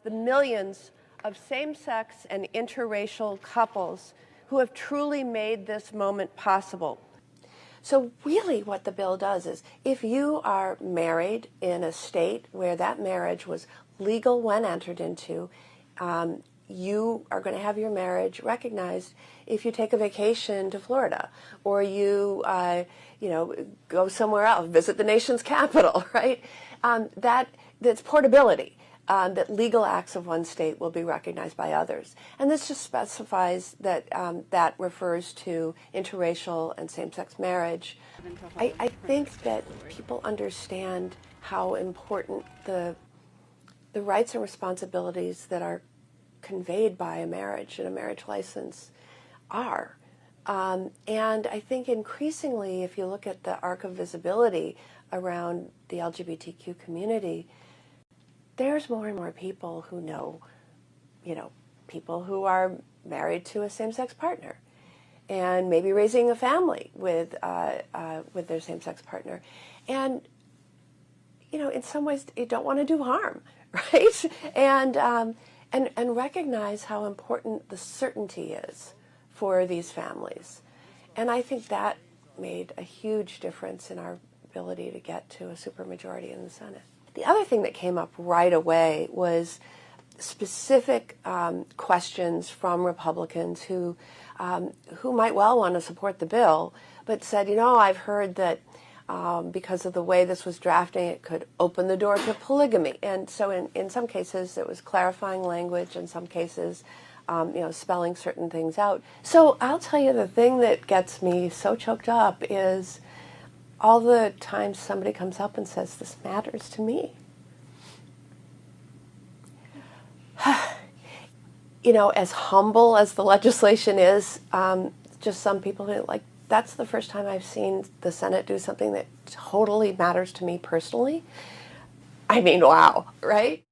the millions of same-sex and interracial couples who have truly made this moment possible. So really what the bill does is, if you are married in a state where that marriage was legal when entered into, you are going to have your marriage recognized if you take a vacation to Florida, or you, go somewhere else, visit the nation's capital, right? That's portability. That legal acts of one state will be recognized by others. And this just specifies that that refers to interracial and same-sex marriage. I think that people understand how important the rights and responsibilities that are conveyed by a marriage and a marriage license are. And I think increasingly, if you look at the arc of visibility around the LGBTQ community, there's more and more people who know, people who are married to a same-sex partner and maybe raising a family with their same-sex partner. And, in some ways, you don't want to do harm, right? And recognize how important the certainty is for these families. And I think that made a huge difference in our ability to get to a supermajority in the Senate. The other thing that came up right away was specific questions from Republicans who might well want to support the bill, but said, I've heard that because of the way this was drafting, it could open the door to polygamy. And so in some cases, it was clarifying language. In some cases, spelling certain things out. So I'll tell you, the thing that gets me so choked up is all the times somebody comes up and says, this matters to me. As humble as the legislation is, just some people who that's the first time I've seen the Senate do something that totally matters to me personally. I mean, wow, right?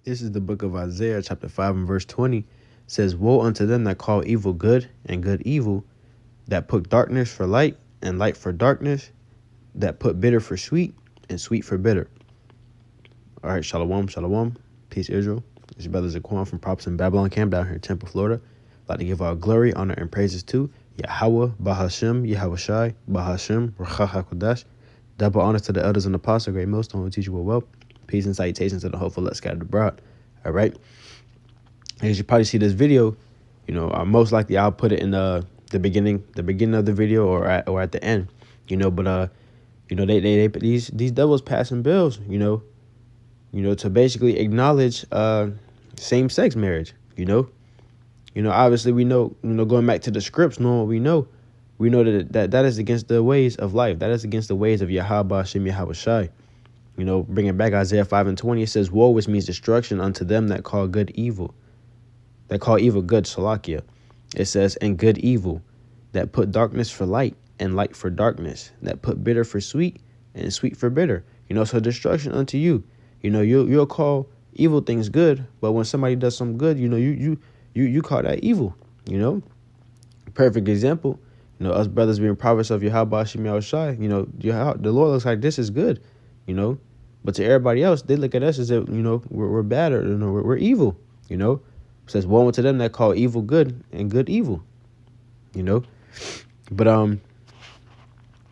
This is the book of Isaiah, chapter 5 and verse 20. It says, woe unto them that call evil good and good evil, that put darkness for light and light for darkness, that put bitter for sweet and sweet for bitter. All right, shalom, shalom. Peace, Israel. It's your brother Zaquan from Props in Babylon Camp down here in Temple, Florida. I'd like to give all glory, honor, and praises to Yahweh, Bahashem, Yahweh Shai, Bahashem, Rachah HaKodesh. Double honor to the elders and apostles, great millstone who teach you well. Peace and salutations to the hopeful let's scatter abroad. All right. As you probably see this video, most likely I'll put it in the beginning of the video or at the end, but they these devils passing bills, to basically acknowledge same-sex marriage, obviously we know, going back to the scripts, knowing what we know that is against the ways of life. That is against the ways of Yahweh Hashem Yahweh Shai. Bringing back Isaiah 5 and 20, it says, woe, which means destruction unto them that call good evil. That call evil good, Salakia. It says, and good evil, that put darkness for light and light for darkness, that put bitter for sweet and sweet for bitter. So destruction unto you. You'll call evil things good, but when somebody does something good, you call that evil. Perfect example. Us brothers being prophets of Yahweh Hashem Yahweh Shai. The Lord looks like this is good. But to everybody else, they look at us as if, we're bad or, we're evil, It says, woe unto them that call evil good and good evil, But,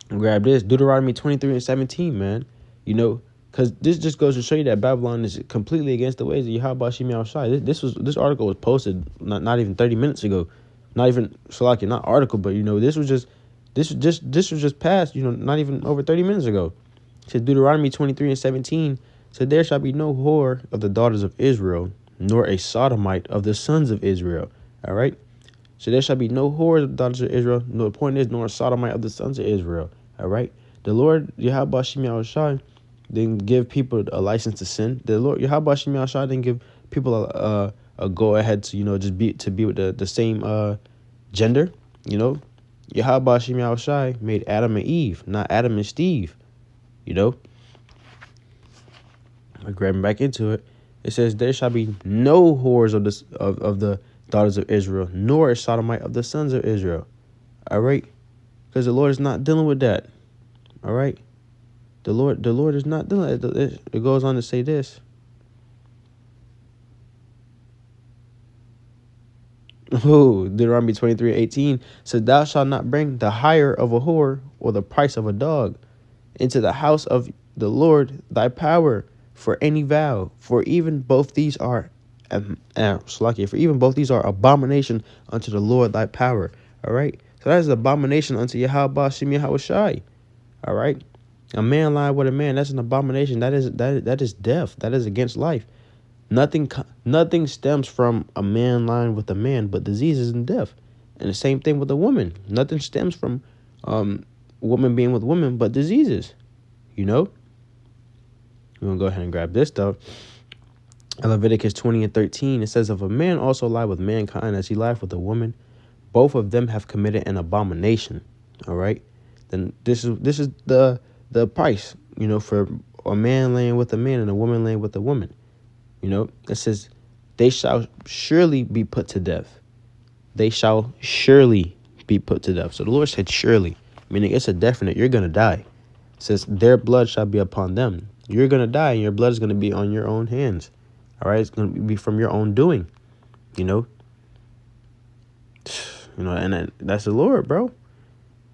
grab this, Deuteronomy 23 and 17, man, because this just goes to show you that Babylon is completely against the ways of Yahweh Hashem Yahweh Shai. This article was posted not even 30 minutes ago. Not even, Shalaki, not article, but, this was just passed, not even over 30 minutes ago. It says Deuteronomy 23 and 17 said, there shall be no whore of the daughters of Israel, nor a sodomite of the sons of Israel. All right. So there shall be no whore of the daughters of Israel. No, the point is, nor a sodomite of the sons of Israel. All right. The Lord, Yahweh Hashem Yahweh Shai, didn't give people a license to sin. The Lord, Yahweh Hashem Yahweh Shai, didn't give people a go ahead to, just be with the same gender. Yahweh Hashem Yahweh Shai made Adam and Eve, not Adam and Steve. I'm grabbing back into it. It says, there shall be no whores of the daughters of Israel, nor a sodomite of the sons of Israel. All right? Because the Lord is not dealing with that. All right? The Lord is not dealing with it. It goes on to say this. Oh, Deuteronomy 23:18 says, "Thou shalt not bring the hire of a whore or the price of a dog into the house of the Lord thy power for any vow, for even both these are for even both these are abomination unto the Lord thy power." All right, so that is abomination unto Yahweh Shem Yahushai. All right, a man lying with a man, that's an abomination. That is death. That is against life. Nothing stems from a man lying with a man but diseases and death. And the same thing with a woman. Nothing stems from woman being with women but diseases. You know? We're going to go ahead and grab this though. In Leviticus 20:13, it says, "If a man also lie with mankind as he lieth with a woman, both of them have committed an abomination." All right? Then this is the price, for a man laying with a man and a woman laying with a woman. It says, "They shall surely be put to death." They shall surely be put to death. So the Lord said surely, meaning it's a definite. You're going to die. It says, "Their blood shall be upon them." You're going to die, and your blood is going to be on your own hands. All right? It's going to be from your own doing, and that's the Lord, bro. It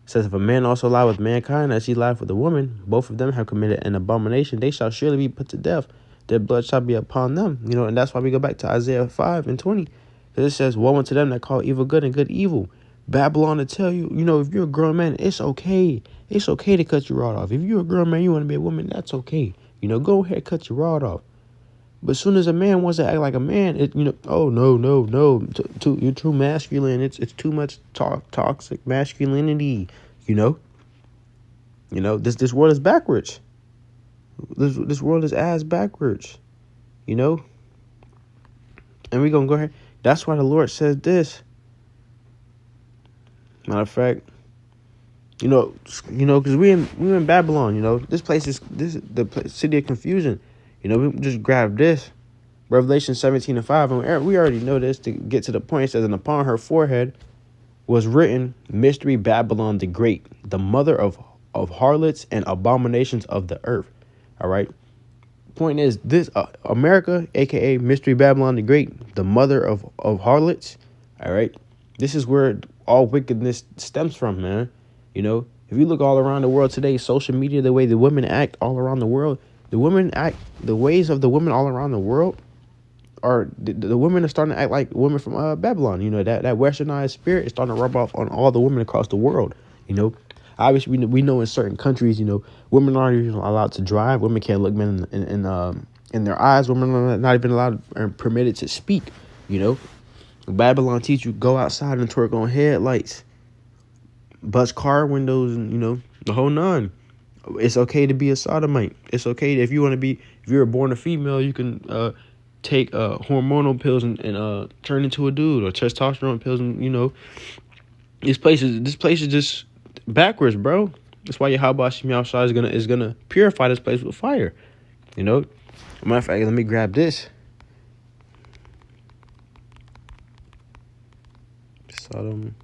says, "If a man also lie with mankind as he lieth with a woman, both of them have committed an abomination. They shall surely be put to death. Their blood shall be upon them." And that's why we go back to Isaiah 5:20. Because it says, "Woe unto them that call evil good and good evil." Babylon to tell you, if you're a grown man, it's okay. It's okay to cut your rod off. If you're a grown man, you want to be a woman, that's okay. Go ahead, cut your rod off. But as soon as a man wants to act like a man, oh, no. You're too masculine. It's too much toxic masculinity, this world is backwards. This world is ass backwards, And we're going to go ahead. That's why the Lord says this. Matter of fact, because we in Babylon, this place is city of confusion. We just grab this. Revelation 17:5, and we already know this to get to the point. It says, "And upon her forehead was written, Mystery Babylon the Great, the mother of harlots and abominations of the earth." All right. Point is, this America, aka Mystery Babylon the Great, the mother of harlots. All right. This is where all wickedness stems from, man. If you look all around the world today, social media, the way the women act all around the world, the ways of the women all around the world are the women are starting to act like women from Babylon. That westernized spirit is starting to rub off on all the women across the world. Obviously we know in certain countries, women aren't even allowed to drive. Women can't look men in their eyes. Women are not even allowed or permitted to speak. Babylon teach you go outside and twerk on headlights, bust car windows, and the whole nine. It's okay to be a sodomite. It's okay if you're born a female, you can take hormonal pills and turn into a dude, or testosterone pills, and this place is just backwards, bro. That's why Yahweh Shem Yahushua is gonna purify this place with fire. Matter of fact, let me grab this. Sodom.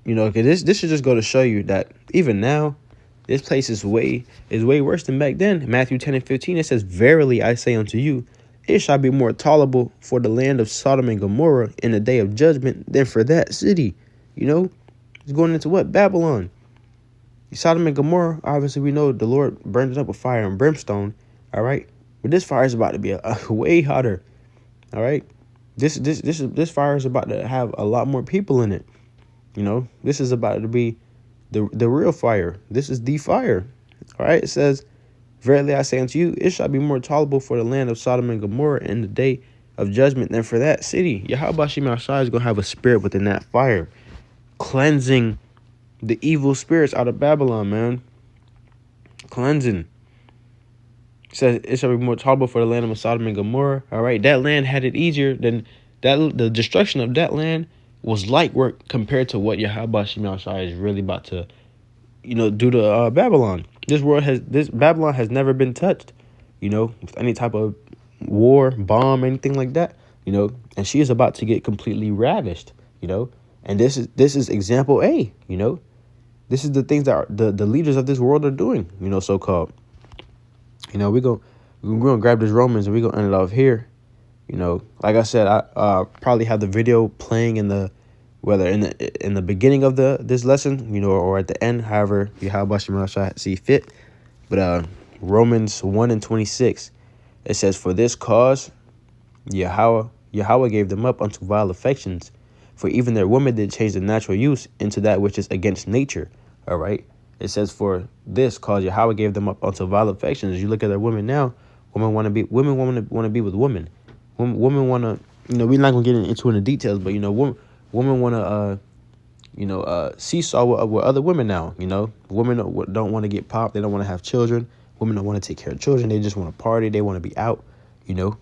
Cause this should just go to show you that even now, this place is way worse than back then. Matthew 10:15, it says, "Verily I say unto you, it shall be more tolerable for the land of Sodom and Gomorrah in the day of judgment than for that city." It's going into what? Babylon. Sodom and Gomorrah, obviously we know the Lord burned it up with fire and brimstone. All right, but this fire is about to be a way hotter. All right, this fire is about to have a lot more people in it. This is about to be the real fire. This is the fire. All right. It says, "Verily I say unto you, it shall be more tolerable for the land of Sodom and Gomorrah in the day of judgment than for that city." Yahweh Shem Yahushua is going to have a spirit within that fire, cleansing the evil spirits out of Babylon, man. Cleansing. It says, "It shall be more tolerable for the land of Sodom and Gomorrah." All right. That land had it easier than that. The destruction of that land was light work compared to what Yahweh Shem Yahushua is really about to, do to Babylon. This Babylon has never been touched, with any type of war, bomb, anything like that, and she is about to get completely ravished, and this is example A, this is the things that the leaders of this world are doing, so-called. We're gonna grab this Romans and we're gonna end it off here. You know, like I said, I probably have the video playing in the, whether in the beginning of this lesson, you know, or at the end, however Yahweh Shema Shai see fit. But Romans 1:26, it says, "For this cause Yahweh gave them up unto vile affections, for even their women did change the natural use into that which is against nature." All right. It says, "For this cause Yahweh gave them up unto vile affections." You look at their women now. Women want to be with women. Women want to, you know, we're not gonna get into the details, but you know, women want to seesaw with other women now. You know, women don't want to get popped. They don't want to have children. Women don't want to take care of children. They just want to party. They want to be out. You know.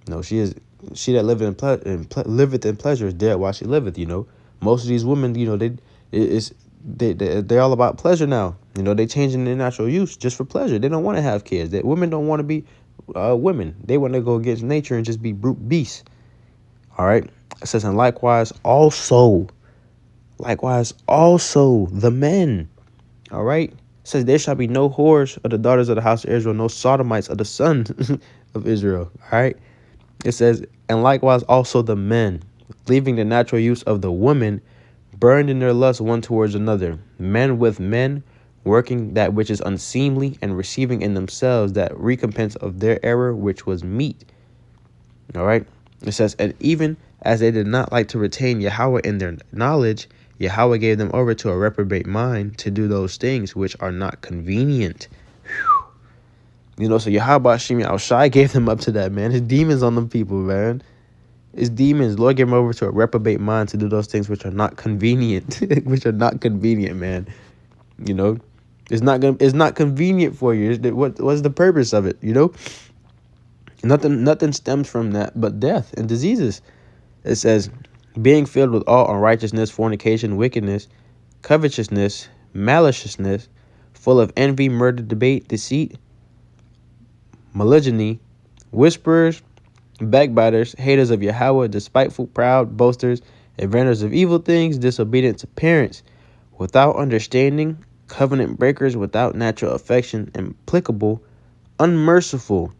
No, she that liveth in pleasure is dead while she liveth. You know, most of these women, you know, they're all about pleasure now. You know, they changing their natural use just for pleasure. They don't want to have kids. That women don't want to be women. They want to go against nature and just be brute beasts. All right. It says, and likewise also the men. All right. It says, there shall be no whores of the daughters of the house of Israel, no sodomites of the sons of Israel. All right. It says, and likewise also the men, leaving the natural use of the women, burned in their lust one towards another, men with men, working that which is unseemly, and receiving in themselves that recompense of their error which was meet. All right. It says, and even as they did not like to retain Yahweh in their knowledge, Yahweh gave them over to a reprobate mind to do those things which are not convenient. You know, so Yahweh Shimi Al-Shai gave them up to that, man. His demons on them people, man. His demons. Lord gave them over to a reprobate mind to do those things which are not convenient. Which are not convenient, man. You know, it's not convenient for you. What's the purpose of it? You know, nothing stems from that but death and diseases. It says, being filled with all unrighteousness, fornication, wickedness, covetousness, maliciousness, full of envy, murder, debate, deceit, malignity, whisperers, backbiters, haters of Yahweh, despiteful, proud, boasters, inventors of evil things, disobedient to parents, without understanding, covenant breakers, without natural affection, implacable, unmerciful,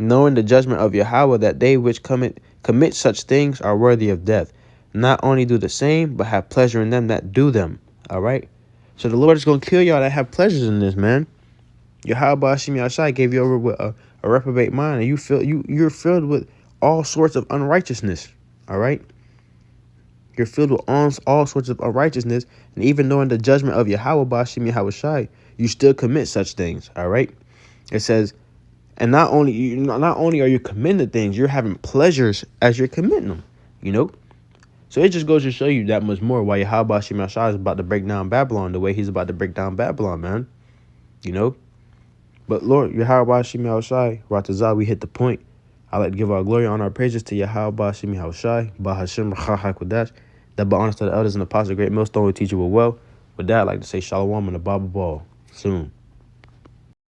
knowing the judgment of Yahweh, that they which commit such things are worthy of death. Not only do the same, but have pleasure in them that do them. All right? So the Lord is going to kill y'all that have pleasures in this, man. Yahweh Hashem Yahshai gave you over with a reprobate mind, and you're filled with all sorts of unrighteousness. All right, you're filled with all sorts of unrighteousness, and even knowing the judgment of Yahweh Hashem Yahshai, you still commit such things. All right, it says, and not only are you committing the things, you're having pleasures as you're committing them. You know, so it just goes to show you that much more why Yahweh Hashem Yahshai is about to break down Babylon the way he's about to break down Babylon, man. You know. But Lord, Yahweh Shemi Shai, Ratazah, we hit the point. I like to give our glory, honor, our praises to Yahweh Shemi Shai, Bahashem Rachah Kodash, that be honest to the elders and apostles, great millstone, we teach you well. With that, I'd like to say Shalom and a Bible ball soon.